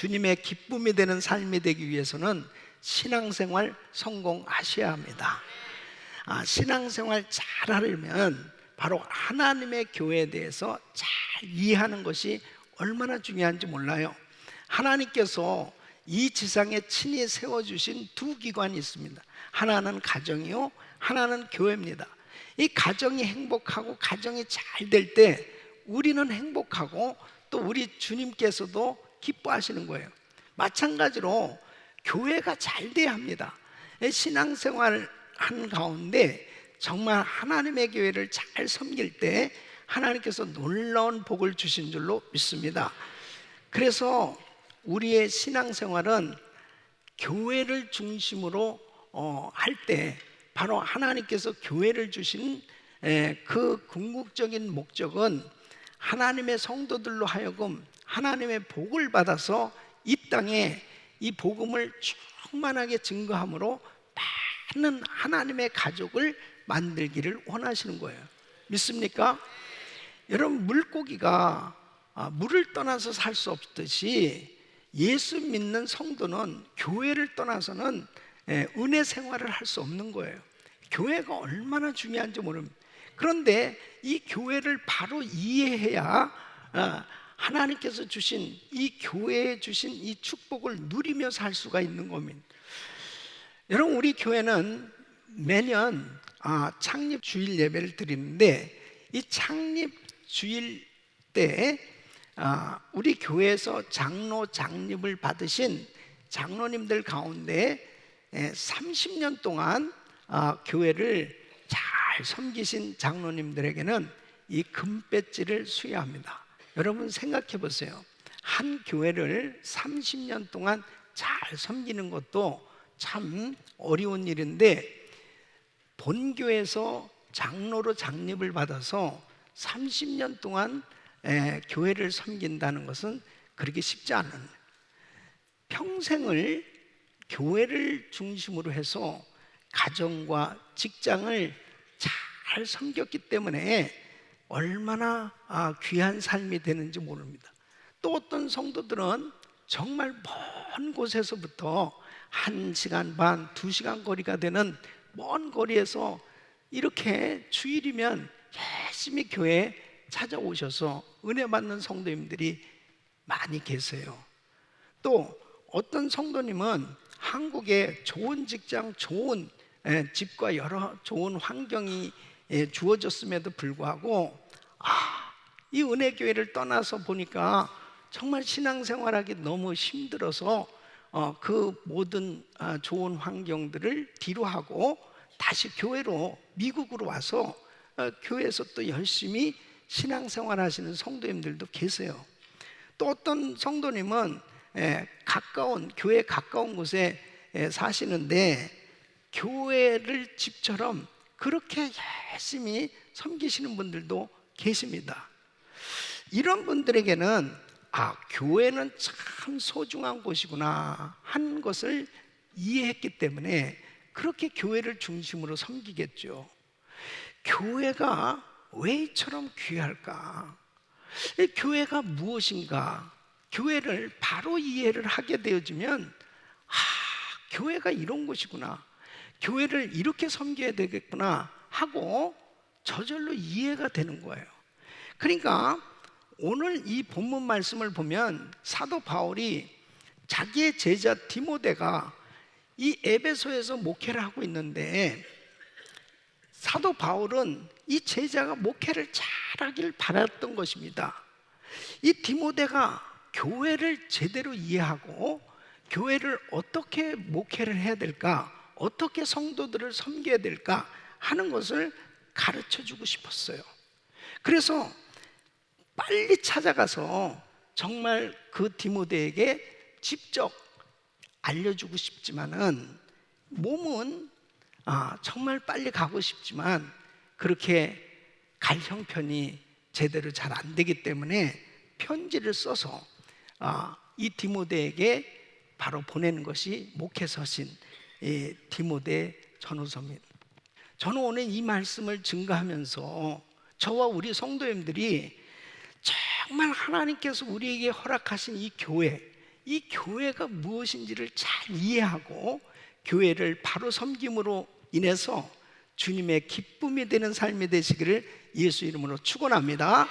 주님의 기쁨이 되는 삶이 되기 위해서는 신앙생활 성공하셔야 합니다. 신앙생활 잘하려면 바로 하나님의 교회에 대해서 잘 이해하는 것이 얼마나 중요한지 몰라요. 하나님께서 이 지상에 친히 세워주신 두 기관이 있습니다. 하나는 가정이요, 하나는 교회입니다. 이 가정이 행복하고 가정이 잘 될 때 우리는 행복하고 또 우리 주님께서도 기뻐하시는 거예요. 마찬가지로 교회가 잘 돼야 합니다. 신앙생활 한 가운데 정말 하나님의 교회를 잘 섬길 때 하나님께서 놀라운 복을 주신 줄로 믿습니다. 그래서 우리의 신앙생활은 교회를 중심으로 할 때 바로 하나님께서 교회를 주신 그 궁극적인 목적은 하나님의 성도들로 하여금 하나님의 복을 받아서 이 땅에 이 복음을 충만하게 증거함으로 많은 하나님의 가족을 만들기를 원하시는 거예요. 믿습니까? 여러분, 물고기가 물을 떠나서 살 수 없듯이 예수 믿는 성도는 교회를 떠나서는 은혜 생활을 할 수 없는 거예요. 교회가 얼마나 중요한지 모릅니다. 그런데 이 교회를 바로 이해해야 하나님께서 주신 이 교회에 주신 이 축복을 누리며 살 수가 있는 겁니다. 여러분, 우리 교회는 매년 창립 주일 예배를 드리는데 이 창립 주일 때 우리 교회에서 장로 장립을 받으신 장로님들 가운데 30년 동안 교회를 잘 섬기신 장로님들에게는 이 금배지를 수여합니다. 여러분 생각해 보세요. 한 교회를 30년 동안 잘 섬기는 것도 참 어려운 일인데 본교에서 장로로 장립을 받아서 30년 동안 교회를 섬긴다는 것은 그렇게 쉽지 않은, 평생을 교회를 중심으로 해서 가정과 직장을 잘 섬겼기 때문에 얼마나 귀한 삶이 되는지 모릅니다. 또 어떤 성도들은 정말 먼 곳에서부터 1시간 반, 2시간 거리가 되는 먼 거리에서 이렇게 주일이면 열심히 교회에 찾아오셔서 은혜 받는 성도님들이 많이 계세요. 또 어떤 성도님은 한국에 좋은 직장, 좋은 집과 여러 좋은 환경이 주어졌음에도 불구하고 이 은혜교회를 떠나서 보니까 정말 신앙생활하기 너무 힘들어서 그 모든 좋은 환경들을 뒤로하고 다시 교회로, 미국으로 와서 교회에서 또 열심히 신앙생활 하시는 성도님들도 계세요. 또 어떤 성도님은 교회에 가까운 곳에 사시는데 교회를 집처럼 그렇게 열심히 섬기시는 분들도 계십니다. 이런 분들에게는 교회는 참 소중한 곳이구나 하는 것을 이해했기 때문에 그렇게 교회를 중심으로 섬기겠죠. 교회가 왜 이처럼 귀할까? 교회가 무엇인가? 교회를 바로 이해를 하게 되어지면 교회가 이런 곳이구나, 교회를 이렇게 섬겨야 되겠구나 하고 저절로 이해가 되는 거예요. 그러니까 오늘 이 본문 말씀을 보면 사도 바울이 자기의 제자 디모데가 이 에베소에서 목회를 하고 있는데 사도 바울은 이 제자가 목회를 잘하길 바랐던 것입니다. 이 디모데가 교회를 제대로 이해하고 교회를 어떻게 목회를 해야 될까, 어떻게 성도들을 섬겨야 될까 하는 것을 가르쳐 주고 싶었어요. 그래서 빨리 찾아가서 정말 그 디모데에게 직접 알려주고 싶지만은 몸은 정말 빨리 가고 싶지만 그렇게 갈 형편이 제대로 잘 안 되기 때문에 편지를 써서 이 디모데에게 바로 보내는 것이 목회서신 디모데 전후서입니다. 저는 오늘 이 말씀을 증거하면서 저와 우리 성도님들이 정말 하나님께서 우리에게 허락하신 이 교회, 이 교회가 무엇인지를 잘 이해하고 교회를 바로 섬김으로 인해서 주님의 기쁨이 되는 삶이 되시기를 예수 이름으로 축원합니다.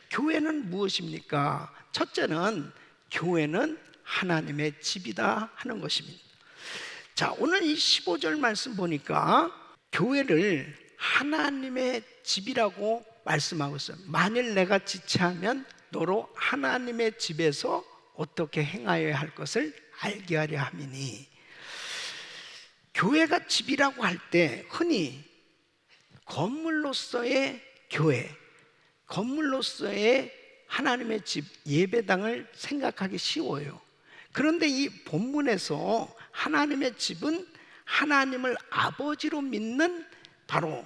교회는 무엇입니까? 첫째는 교회는 하나님의 집이다 하는 것입니다. 자, 오늘 이 15절 말씀 보니까 교회를 하나님의 집이라고 말씀하고 있어요. 만일 내가 지체하면 너로 하나님의 집에서 어떻게 행하여야 할 것을 알게 하려 함이니, 교회가 집이라고 할 때 흔히 건물로서의 교회, 건물로서의 하나님의 집, 예배당을 생각하기 쉬워요. 그런데 이 본문에서 하나님의 집은 하나님을 아버지로 믿는 바로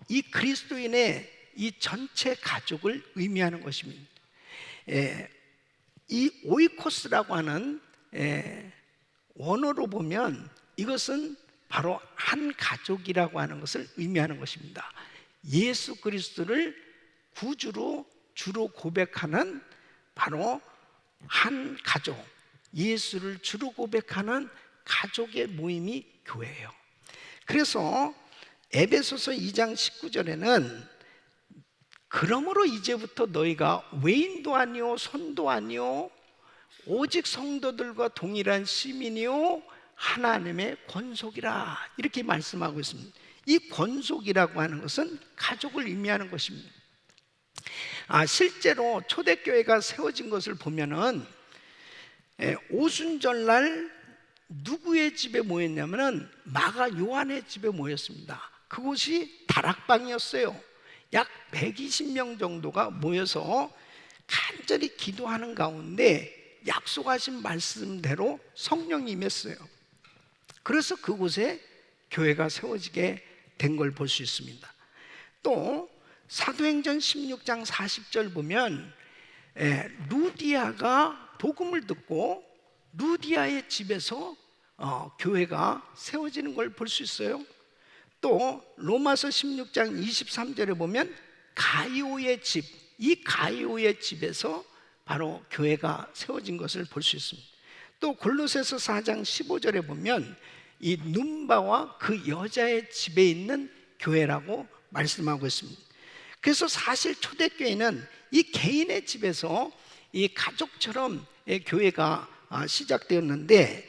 이 그리스도인의 이 전체 가족을 의미하는 것입니다. 이 오이코스라고 하는 원어로 보면 이것은 바로 한 가족이라고 하는 것을 의미하는 것입니다. 예수 그리스도를 구주로 주로 고백하는 바로 한 가족, 예수를 주로 고백하는 가족의 모임이 교회예요. 그래서 에베소서 2장 19절에는 그러므로 이제부터 너희가 외인도 아니요 손도 아니요 오직 성도들과 동일한 시민이요 하나님의 권속이라, 이렇게 말씀하고 있습니다. 이 권속이라고 하는 것은 가족을 의미하는 것입니다. 실제로 초대교회가 세워진 것을 보면은 오순절날 누구의 집에 모였냐면은 마가 요한의 집에 모였습니다. 그곳이 다락방이었어요. 약 120명 정도가 모여서 간절히 기도하는 가운데 약속하신 말씀대로 성령이 임했어요. 그래서 그곳에 교회가 세워지게 된 걸 볼 수 있습니다. 또 사도행전 16장 40절 보면 루디아가 복음을 듣고 루디아의 집에서 교회가 세워지는 걸 볼 수 있어요. 또 로마서 16장 23절에 보면 가이오의 집, 이 가이오의 집에서 바로 교회가 세워진 것을 볼 수 있습니다. 또 골로새서 4장 15절에 보면 이 눈바와 그 여자의 집에 있는 교회라고 말씀하고 있습니다. 그래서 사실 초대교회는 이 개인의 집에서 이 가족처럼 교회가 시작되었는데,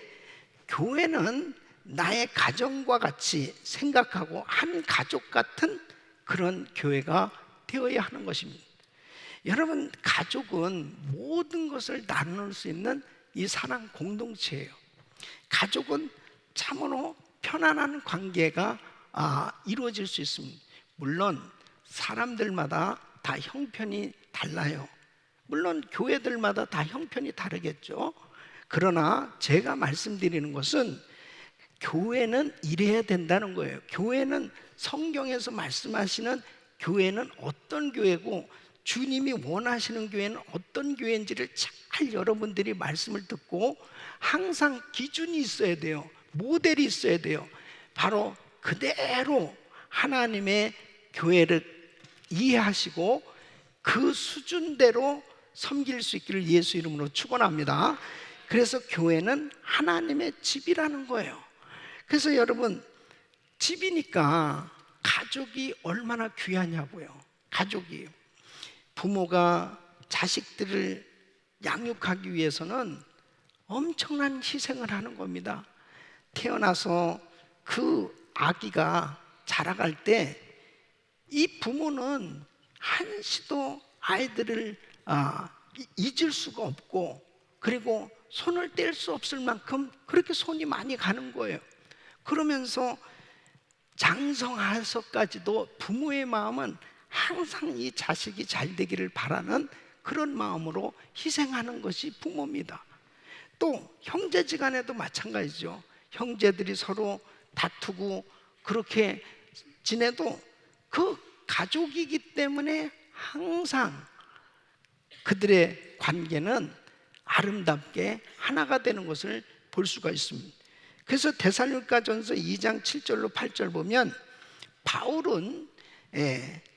교회는 나의 가정과 같이 생각하고 한 가족 같은 그런 교회가 되어야 하는 것입니다. 여러분, 가족은 모든 것을 나눌 수 있는 이 사랑 공동체예요. 가족은 참으로 편안한 관계가 이루어질 수 있습니다. 물론 사람들마다 다 형편이 달라요. 물론 교회들마다 다 형편이 다르겠죠. 그러나 제가 말씀드리는 것은 교회는 이래야 된다는 거예요. 교회는 성경에서 말씀하시는 교회는 어떤 교회고 주님이 원하시는 교회는 어떤 교회인지를 잘 여러분들이 말씀을 듣고 항상 기준이 있어야 돼요. 모델이 있어야 돼요. 바로 그대로 하나님의 교회를 이해하시고 그 수준대로 섬길 수 있기를 예수 이름으로 축원합니다. 그래서 교회는 하나님의 집이라는 거예요. 그래서 여러분, 집이니까 가족이 얼마나 귀하냐고요. 가족이, 부모가 자식들을 양육하기 위해서는 엄청난 희생을 하는 겁니다. 태어나서 그 아기가 자라갈 때 이 부모는 한시도 아이들을 잊을 수가 없고, 그리고 손을 뗄 수 없을 만큼 그렇게 손이 많이 가는 거예요. 그러면서 장성하서까지도 부모의 마음은 항상 이 자식이 잘 되기를 바라는 그런 마음으로 희생하는 것이 부모입니다. 또 형제지간에도 마찬가지죠. 형제들이 서로 다투고 그렇게 지내도 그 가족이기 때문에 항상 그들의 관계는 아름답게 하나가 되는 것을 볼 수가 있습니다. 그래서 데살로니가전서 2장 7절로 8절 보면 바울은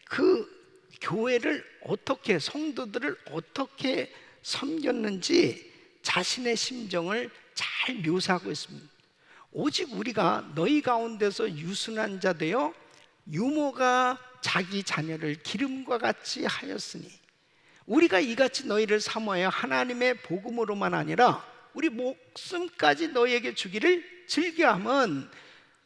그 교회를 어떻게, 성도들을 어떻게 섬겼는지 자신의 심정을 잘 묘사하고 있습니다. 오직 우리가 너희 가운데서 유순한 자 되어 유모가 자기 자녀를 기름과 같이 하였으니 우리가 이같이 너희를 사모하여 하나님의 복음으로만 아니라 우리 목숨까지 너희에게 주기를 즐겨함은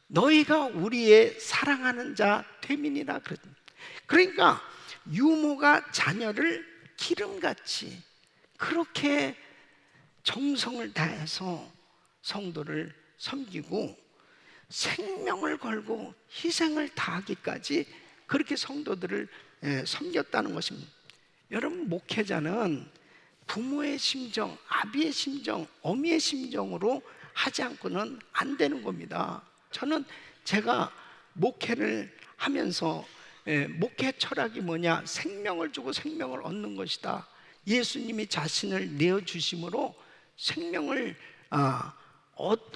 너희가 우리의 사랑하는 자 되민이라 그랬습니다. 그러니까 유모가 자녀를 기름같이 그렇게 정성을 다해서 성도를 섬기고 생명을 걸고 희생을 다하기까지 그렇게 성도들을 섬겼다는 것입니다. 여러분, 목회자는 부모의 심정, 아비의 심정, 어미의 심정으로 하지 않고는 안 되는 겁니다. 저는 제가 목회를 하면서 목회 철학이 뭐냐? 생명을 주고 생명을 얻는 것이다. 예수님이 자신을 내어주심으로 생명을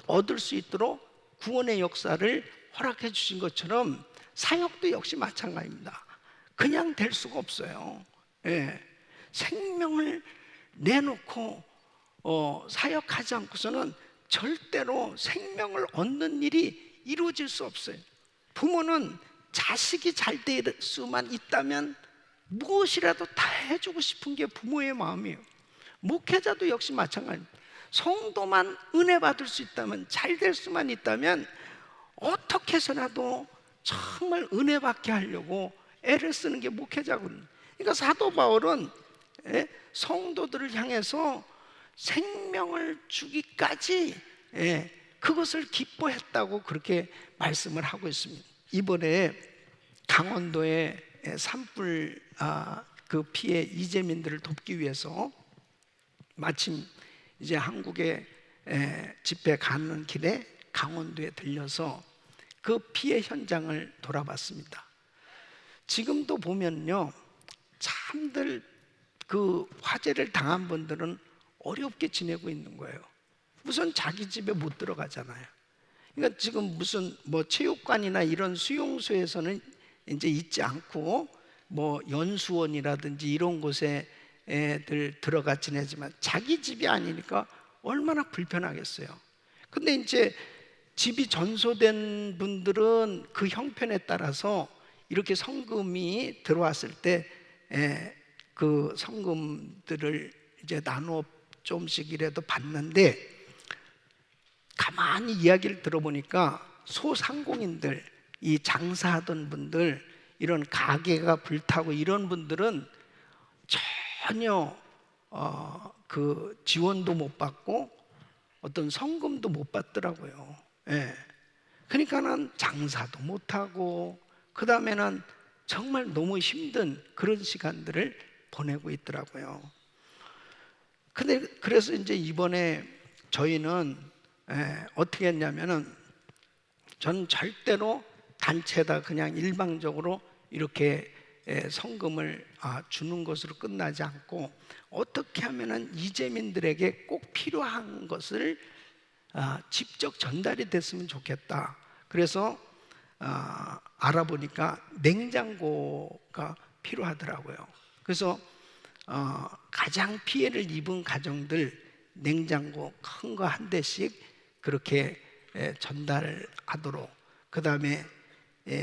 얻을 수 있도록 구원의 역사를 허락해 주신 것처럼 사역도 역시 마찬가지입니다. 그냥 될 수가 없어요. 생명을 내놓고 사역하지 않고서는 절대로 생명을 얻는 일이 이루어질 수 없어요. 부모는 자식이 잘 될 수만 있다면 무엇이라도 다 해주고 싶은 게 부모의 마음이에요. 목회자도 역시 마찬가지입니다. 성도만 은혜 받을 수 있다면, 잘 될 수만 있다면 어떻게 해서라도 정말 은혜 받게 하려고 애를 쓰는 게 목회자거든요. 그러니까 사도 바울은 성도들을 향해서 생명을 주기까지 그것을 기뻐했다고 그렇게 말씀을 하고 있습니다. 이번에 강원도의 산불 그 피해 이재민들을 돕기 위해서 마침 이제 한국에 집회 가는 길에 강원도에 들려서 그 피해 현장을 돌아봤습니다. 지금도 보면요, 참들 그 화재를 당한 분들은 어렵게 지내고 있는 거예요. 우선 자기 집에 못 들어가잖아요. 그러니까 지금 무슨 뭐 체육관이나 이런 수용소에서는 이제 있지 않고 뭐 연수원이라든지 이런 곳에 애들 들어가 지내지만 자기 집이 아니니까 얼마나 불편하겠어요. 근데 이제 집이 전소된 분들은 그 형편에 따라서 이렇게 성금이 들어왔을 때 그 성금들을 이제 나눠 조금씩이라도 받는데, 가만히 이야기를 들어보니까 소상공인들, 이 장사하던 분들, 이런 가게가 불타고 이런 분들은 전혀 그 지원도 못 받고 어떤 성금도 못 받더라고요. 그러니까는 장사도 못 하고 그 다음에는 정말 너무 힘든 그런 시간들을 보내고 있더라고요. 근데 그래서 이제 이번에 저희는 어떻게 했냐면은, 저는 절대로 단체다 그냥 일방적으로 이렇게 성금을 주는 것으로 끝나지 않고 어떻게 하면은 이재민들에게 꼭 필요한 것을 직접 전달이 됐으면 좋겠다. 그래서 알아보니까 냉장고가 필요하더라고요. 그래서 가장 피해를 입은 가정들 냉장고 큰 거 한 대씩 그렇게 전달하도록, 그 다음에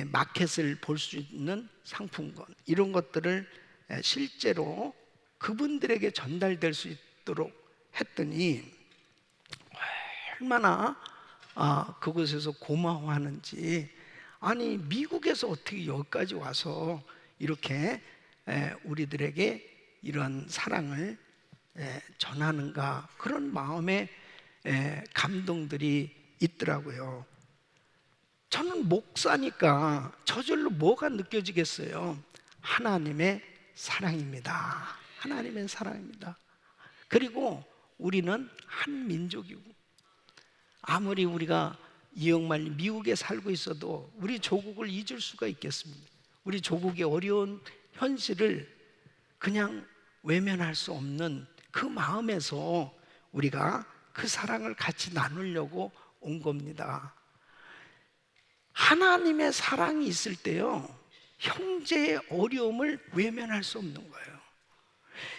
마켓을 볼 수 있는 상품권, 이런 것들을 실제로 그분들에게 전달될 수 있도록 했더니 얼마나 그곳에서 고마워하는지. 아니, 미국에서 어떻게 여기까지 와서 이렇게 우리들에게 이런 사랑을 전하는가, 그런 마음의 감동들이 있더라고요. 저는 목사니까 저절로 뭐가 느껴지겠어요? 하나님의 사랑입니다. 하나님의 사랑입니다. 그리고 우리는 한 민족이고, 아무리 우리가 이영만 미국에 살고 있어도 우리 조국을 잊을 수가 있겠습니까? 우리 조국의 어려운 현실을 그냥 외면할 수 없는 그 마음에서 우리가 그 사랑을 같이 나누려고 온 겁니다. 하나님의 사랑이 있을 때요, 형제의 어려움을 외면할 수 없는 거예요.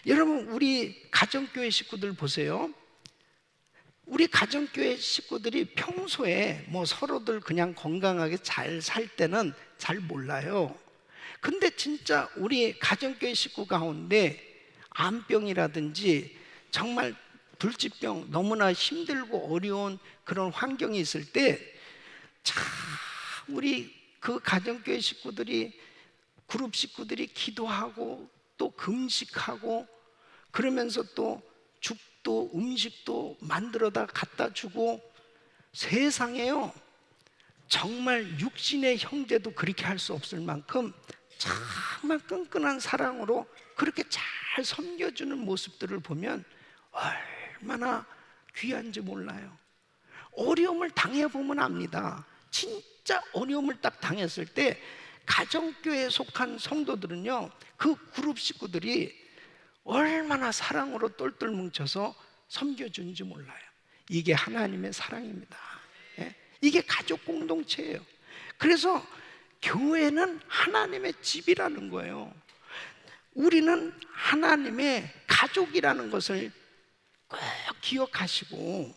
여러분, 우리 가정교회 식구들 보세요. 우리 가정교회 식구들이 평소에 뭐 서로들 그냥 건강하게 잘 살 때는 잘 몰라요. 근데 진짜 우리 가정교회 식구 가운데 암병이라든지 정말 불치병, 너무나 힘들고 어려운 그런 환경이 있을 때 참 우리 그 가정교회 식구들이, 그룹 식구들이 기도하고 또 금식하고 그러면서 또 죽도 음식도 만들어다 갖다 주고, 세상에요 정말 육신의 형제도 그렇게 할 수 없을 만큼 정말 끈끈한 사랑으로 그렇게 잘 섬겨주는 모습들을 보면 얼마나 귀한지 몰라요. 어려움을 당해보면 압니다. 진짜 어려움을 딱 당했을 때 가정교회에 속한 성도들은요, 그 그룹 식구들이 얼마나 사랑으로 똘똘 뭉쳐서 섬겨주는지 몰라요. 이게 하나님의 사랑입니다. 예? 이게 가족 공동체예요. 그래서 교회는 하나님의 집이라는 거예요. 우리는 하나님의 가족이라는 것을 꼭 기억하시고,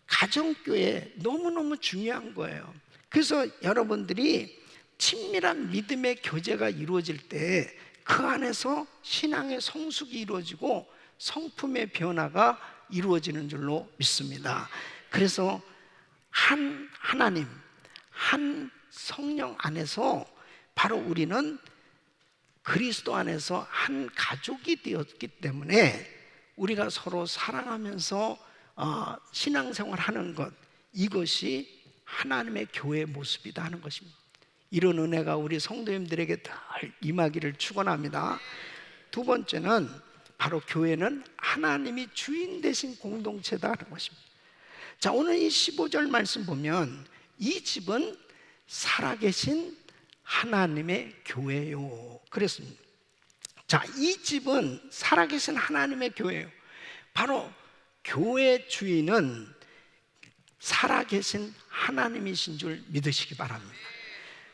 가정교회 너무너무 중요한 거예요. 그래서 여러분들이 친밀한 믿음의 교제가 이루어질 때 그 안에서 신앙의 성숙이 이루어지고 성품의 변화가 이루어지는 줄로 믿습니다. 그래서 한 하나님, 한 성령 안에서 바로 우리는 그리스도 안에서 한 가족이 되었기 때문에 우리가 서로 사랑하면서 신앙생활하는 것, 이것이 하나님의 교회의 모습이다 하는 것입니다. 이런 은혜가 우리 성도님들에게 늘 임하기를 축원합니다. 두 번째는 바로 교회는 하나님이 주인 되신 공동체다 하는 것입니다. 자, 오늘 이 15절 말씀 보면 이 집은 살아계신 하나님의 교회요 그랬습니다. 자, 이 집은 살아계신 하나님의 교회요. 바로 교회 주인은 살아계신 하나님이신 줄 믿으시기 바랍니다.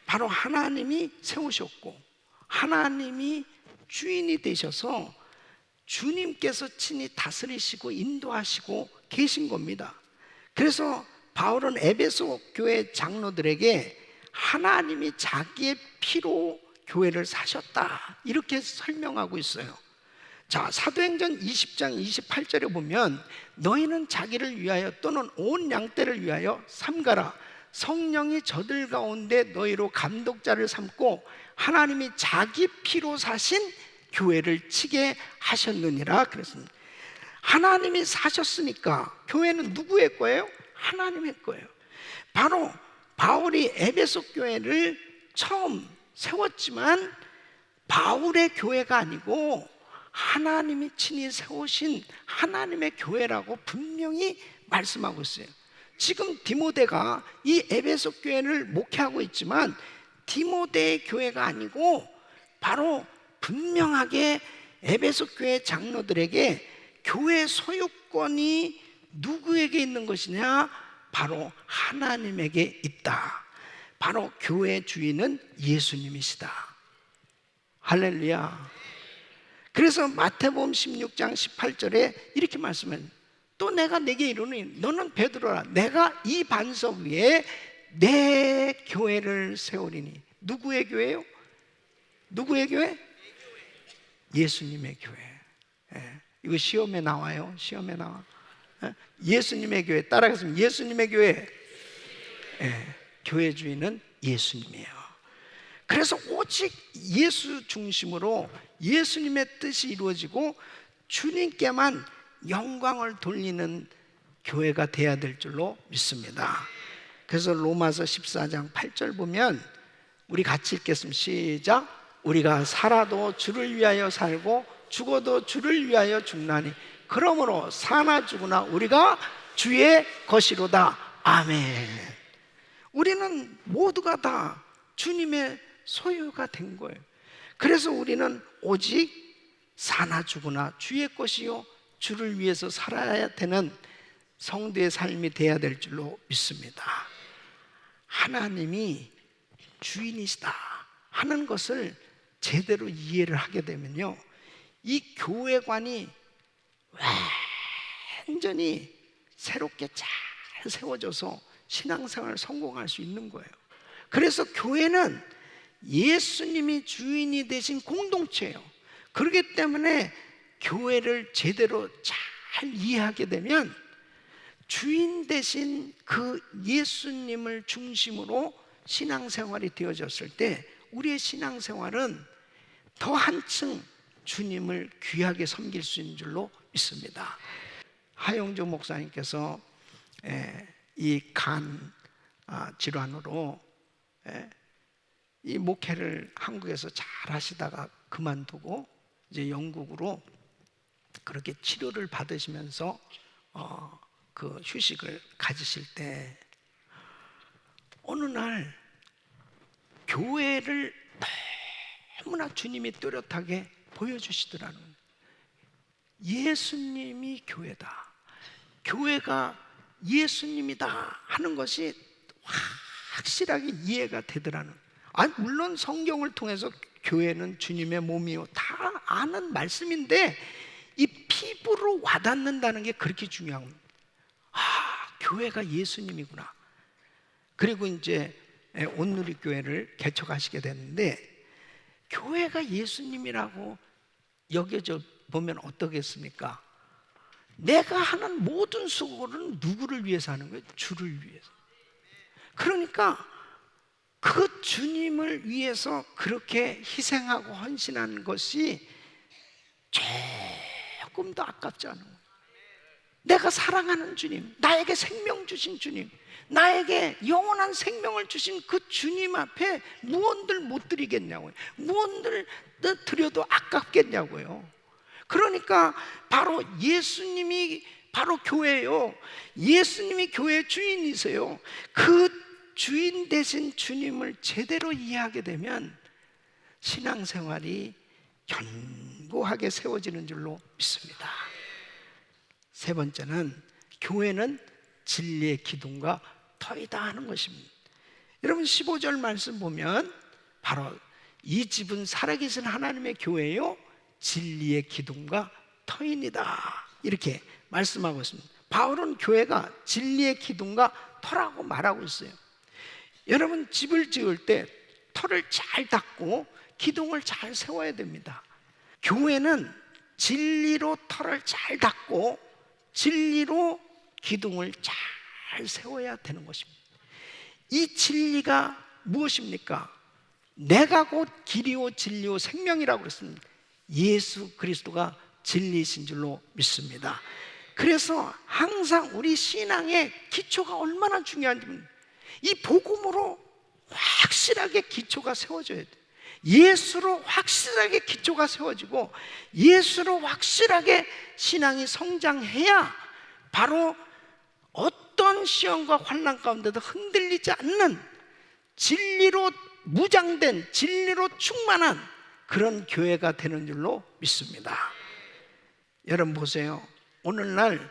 바로 하나님이 세우셨고 하나님이 주인이 되셔서 주님께서 친히 다스리시고 인도하시고 계신 겁니다. 그래서 바울은 에베소 교회 장로들에게 하나님이 자기의 피로 교회를 사셨다 이렇게 설명하고 있어요. 자, 사도행전 20장 28절에 보면 너희는 자기를 위하여 또는 온 양떼를 위하여 삼가라. 성령이 저들 가운데 너희로 감독자를 삼고 하나님이 자기 피로 사신 교회를 치게 하셨느니라 그랬습니다. 하나님이 사셨으니까 교회는 누구의 거예요? 하나님의 거예요. 바로 바울이 에베소 교회를 처음 세웠지만 바울의 교회가 아니고 하나님이 친히 세우신 하나님의 교회라고 분명히 말씀하고 있어요. 지금 디모데가 이 에베소 교회를 목회하고 있지만 디모데의 교회가 아니고 바로 분명하게 에베소 교회 장로들에게 교회 소유권이 누구에게 있는 것이냐? 바로 하나님에게 있다. 바로 교회 주인은 예수님이시다. 할렐루야. 그래서 마태복음 16장 18절에 이렇게 말씀합니다. 또 내가 내게 이르노니 너는 베드로라. 내가 이 반석 위에 내 교회를 세우리니. 누구의 교회요? 누구의 교회? 예수님의 교회. 예. 이거 시험에 나와요. 시험에 나와. 예. 예수님의 교회. 따라하겠습니다. 예수님의 교회. 예. 교회 주인은 예수님이에요. 그래서 오직 예수 중심으로 예수님의 뜻이 이루어지고 주님께만 영광을 돌리는 교회가 돼야 될 줄로 믿습니다. 그래서 로마서 14장 8절 보면 우리 같이 읽겠습니다. 시작. 우리가 살아도 주를 위하여 살고 죽어도 주를 위하여 죽나니 그러므로 사나 죽으나 우리가 주의 것이로다. 아멘. 우리는 모두가 다 주님의 소유가 된 거예요. 그래서 우리는 오직 사나 죽으나 주의 것이요 주를 위해서 살아야 되는 성도의 삶이 돼야 될 줄로 믿습니다. 하나님이 주인이시다 하는 것을 제대로 이해를 하게 되면요, 이 교회관이 완전히 새롭게 잘 세워져서 신앙생활을 성공할 수 있는 거예요. 그래서 교회는 예수님이 주인이 되신 공동체예요. 그렇기 때문에 교회를 제대로 잘 이해하게 되면 주인 되신 그 예수님을 중심으로 신앙생활이 되어졌을 때 우리의 신앙생활은 더 한층 주님을 귀하게 섬길 수 있는 줄로 믿습니다. 하영조 목사님께서 이 간 질환으로 이 목회를 한국에서 잘 하시다가 그만두고 이제 영국으로 그렇게 치료를 받으시면서 그 휴식을 가지실 때 어느 날 교회를 너무나 주님이 뚜렷하게 보여주시더라는 거예요. 예수님이 교회다, 교회가 예수님이다 하는 것이 확실하게 이해가 되더라는 거예요. 물론 성경을 통해서 교회는 주님의 몸이요 다 아는 말씀인데 이 피부로 와닿는다는 게 그렇게 중요한 겁니다. 교회가 예수님이구나. 그리고 이제 온누리교회를 개척하시게 됐는데 교회가 예수님이라고 여겨져 보면 어떻겠습니까? 내가 하는 모든 수고는 누구를 위해서 하는 거예요? 주를 위해서. 그러니까 그 주님을 위해서 그렇게 희생하고 헌신하는 것이 조금 더 아깝지 않은 거예요. 내가 사랑하는 주님, 나에게 생명 주신 주님, 나에게 영원한 생명을 주신 그 주님 앞에 무언들 못 드리겠냐고요. 무언들 드려도 아깝겠냐고요. 그러니까 바로 예수님이 바로 교회예요. 예수님이 교회의 주인이세요. 그 주인 되신 주님을 제대로 이해하게 되면 신앙생활이 견고하게 세워지는 줄로 믿습니다. 세 번째는 교회는 진리의 기둥과 터이다 하는 것입니다. 여러분 15절 말씀 보면 바로 이 집은 살아계신 하나님의 교회요 진리의 기둥과 터입니다 이렇게 말씀하고 있습니다. 바울은 교회가 진리의 기둥과 터라고 말하고 있어요. 여러분 집을 지을 때 터를 잘 닦고 기둥을 잘 세워야 됩니다. 교회는 진리로 터를 잘 닦고 진리로 기둥을 잘 세워야 되는 것입니다. 이 진리가 무엇입니까? 내가 곧 길이요 진리요 생명이라고 그랬습니다. 예수 그리스도가 진리이신 줄로 믿습니다. 그래서 항상 우리 신앙의 기초가 얼마나 중요한지 이 복음으로 확실하게 기초가 세워져야 돼요. 예수로 확실하게 기초가 세워지고 예수로 확실하게 신앙이 성장해야 바로 어떤 시험과 환난 가운데도 흔들리지 않는 진리로 무장된 진리로 충만한 그런 교회가 되는 줄로 믿습니다. 여러분 보세요. 오늘날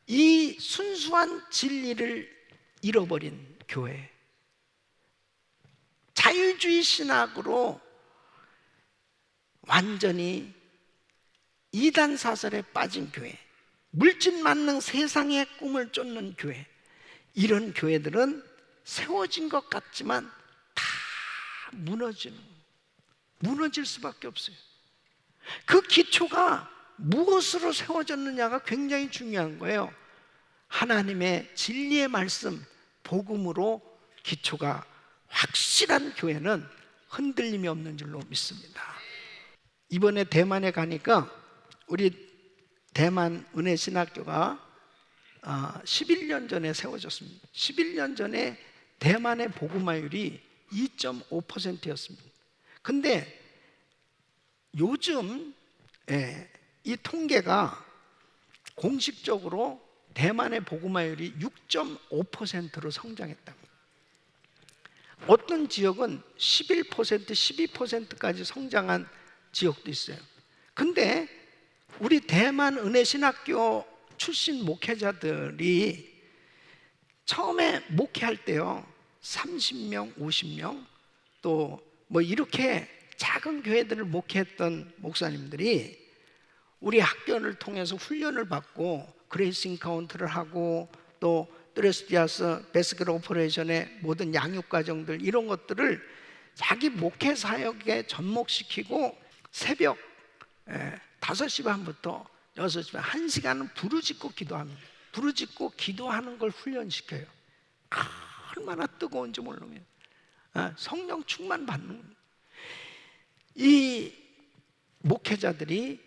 이 순수한 진리를 잃어버린 교회, 자유주의 신학으로 완전히 이단 사설에 빠진 교회, 물질 만능 세상의 꿈을 쫓는 교회, 이런 교회들은 세워진 것 같지만 다 무너질 수밖에 없어요. 그 기초가 무엇으로 세워졌느냐가 굉장히 중요한 거예요. 하나님의 진리의 말씀, 복음으로 기초가 확실한 교회는 흔들림이 없는 줄로 믿습니다. 이번에 대만에 가니까 우리 대만 은혜신학교가 11년 전에 세워졌습니다. 11년 전에 대만의 복음화율이 2.5%였습니다. 근데 요즘 이 통계가 공식적으로 대만의 복음화율이 6.5%로 성장했답니다. 어떤 지역은 11%, 12%까지 성장한 지역도 있어요. 근데 우리 대만 은혜신학교 출신 목회자들이 처음에 목회할 때요 30명, 50명 또 뭐 이렇게 작은 교회들을 목회했던 목사님들이 우리 학교를 통해서 훈련을 받고 그레이스 인카운트를 하고 또 트레스디아스 베스킷 오퍼레이션의 모든 양육 과정들 이런 것들을 자기 목회 사역에 접목시키고 새벽 5시 반부터 6시 반 1시간은 부르짖고 기도합니다. 부르짖고 기도하는 걸 훈련시켜요. 얼마나 뜨거운지 모르면 성령 충만 받는 이 목회자들이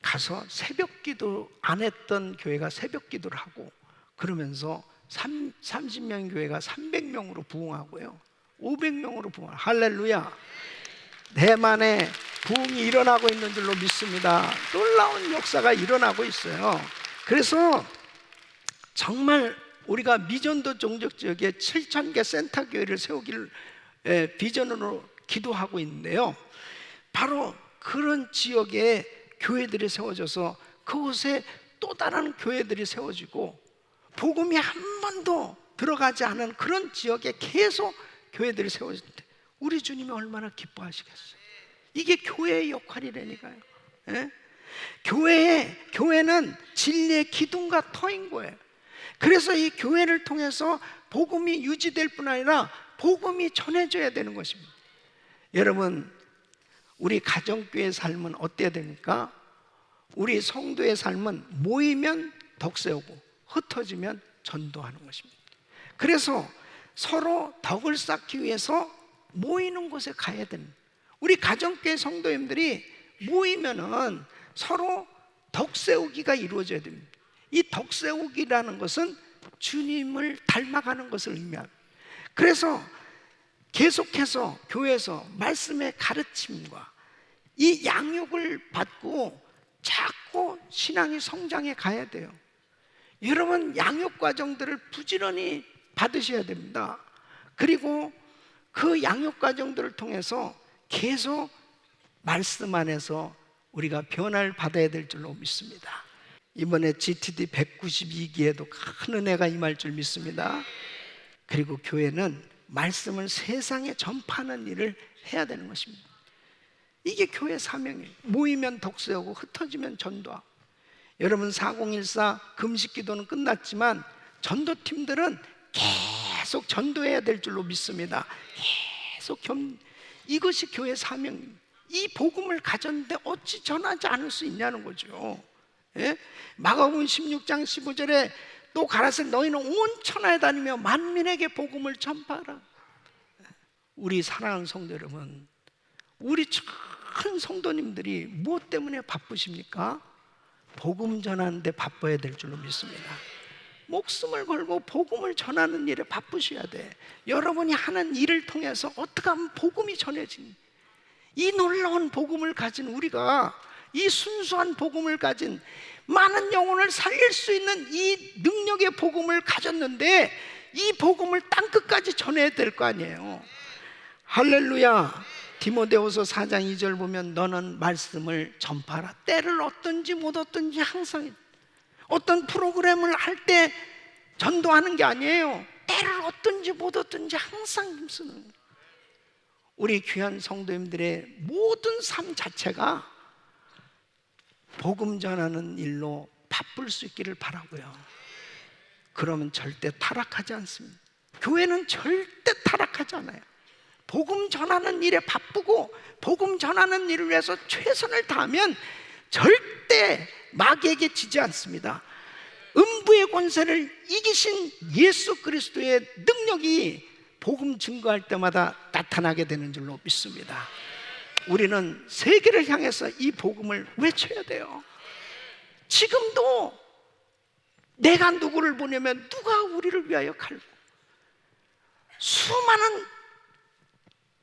가서 새벽 기도 안 했던 교회가 새벽 기도를 하고 그러면서 30명 교회가 300명으로 부흥하고요 500명으로 부흥. 할렐루야. 대만에 부흥이 일어나고 있는 줄로 믿습니다. 놀라운 역사가 일어나고 있어요. 그래서 정말 우리가 미전도 종족 지역에 7,000개 센터 교회를 세우기를 비전으로 기도하고 있는데요, 바로 그런 지역에 교회들이 세워져서 그곳에 또 다른 교회들이 세워지고 복음이 한 번도 들어가지 않은 그런 지역에 계속 교회들이 세워질 때 우리 주님이 얼마나 기뻐하시겠어요. 이게 교회의 역할이라니까요. 예? 교회는 진리의 기둥과 터인 거예요. 그래서 이 교회를 통해서 복음이 유지될 뿐 아니라 복음이 전해져야 되는 것입니다. 여러분, 우리 가정교회 삶은 어때야 됩니까? 우리 성도의 삶은 모이면 덕 세우고 흩어지면 전도하는 것입니다. 그래서 서로 덕을 쌓기 위해서 모이는 곳에 가야 됩니다. 우리 가정교회 성도님들이 모이면은 서로 덕 세우기가 이루어져야 됩니다. 이 덕 세우기라는 것은 주님을 닮아가는 것을 의미합니다. 그래서 계속해서 교회에서 말씀의 가르침과 이 양육을 받고 자꾸 신앙이 성장해 가야 돼요. 여러분, 양육 과정들을 부지런히 받으셔야 됩니다. 그리고 그 양육 과정들을 통해서 계속 말씀 안에서 우리가 변화를 받아야 될 줄로 믿습니다. 이번에 GTD 192기에도 큰 은혜가 임할 줄 믿습니다. 그리고 교회는 말씀을 세상에 전파하는 일을 해야 되는 것입니다. 이게 교회 사명이에요. 모이면 덕 세우고 흩어지면 전도하고. 여러분, 4014 금식 기도는 끝났지만 전도팀들은 계속 전도해야 될 줄로 믿습니다. 계속 이것이 교회 사명입니다. 이 복음을 가졌는데 어찌 전하지 않을 수 있냐는 거죠. 예? 마가복음 16장 15절에 또 가라사대 너희는 온 천하에 다니며 만민에게 복음을 전파하라. 우리 사랑하는 성도 여러분, 우리 큰 성도님들이 무엇 때문에 바쁘십니까? 복음 전하는데 바빠야 될 줄로 믿습니다. 목숨을 걸고 복음을 전하는 일에 바쁘셔야 돼. 여러분이 하는 일을 통해서 어떻게 하면 복음이 전해진, 이 놀라운 복음을 가진 우리가, 이 순수한 복음을 가진 많은 영혼을 살릴 수 있는 이 능력의 복음을 가졌는데 이 복음을 땅끝까지 전해야 될 거 아니에요. 할렐루야. 디모데후서 4장 2절 보면 너는 말씀을 전파하라. 때를 얻든지 못 얻든지 항상 어떤 프로그램을 할 때 전도하는 게 아니에요. 때를 얻든지 못 얻든지 항상 힘쓰는 거예요. 우리 귀한 성도님들의 모든 삶 자체가 복음 전하는 일로 바쁠 수 있기를 바라고요. 그러면 절대 타락하지 않습니다. 교회는 절대 타락하지 않아요. 복음 전하는 일에 바쁘고 복음 전하는 일을 위해서 최선을 다하면 절대 마귀에게 지지 않습니다. 음부의 권세를 이기신 예수 그리스도의 능력이 복음 증거할 때마다 나타나게 되는 줄로 믿습니다. 우리는 세계를 향해서 이 복음을 외쳐야 돼요. 지금도 내가 누구를 보내면 누가 우리를 위하여 갈고, 수많은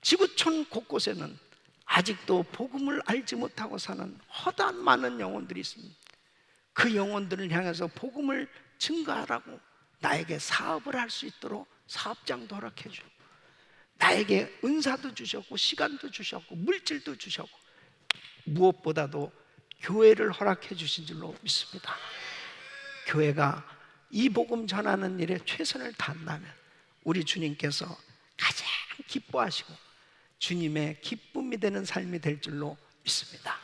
지구촌 곳곳에는 아직도 복음을 알지 못하고 사는 허다한 많은 영혼들이 있습니다. 그 영혼들을 향해서 복음을 증거하라고 나에게 사업을 할 수 있도록 사업장도 허락해 주고, 나에게 은사도 주셨고 시간도 주셨고 물질도 주셨고, 무엇보다도 교회를 허락해 주신 줄로 믿습니다. 교회가 이 복음 전하는 일에 최선을 다한다면 우리 주님께서 가장 기뻐하시고 주님의 기쁨이 되는 삶이 될 줄로 믿습니다.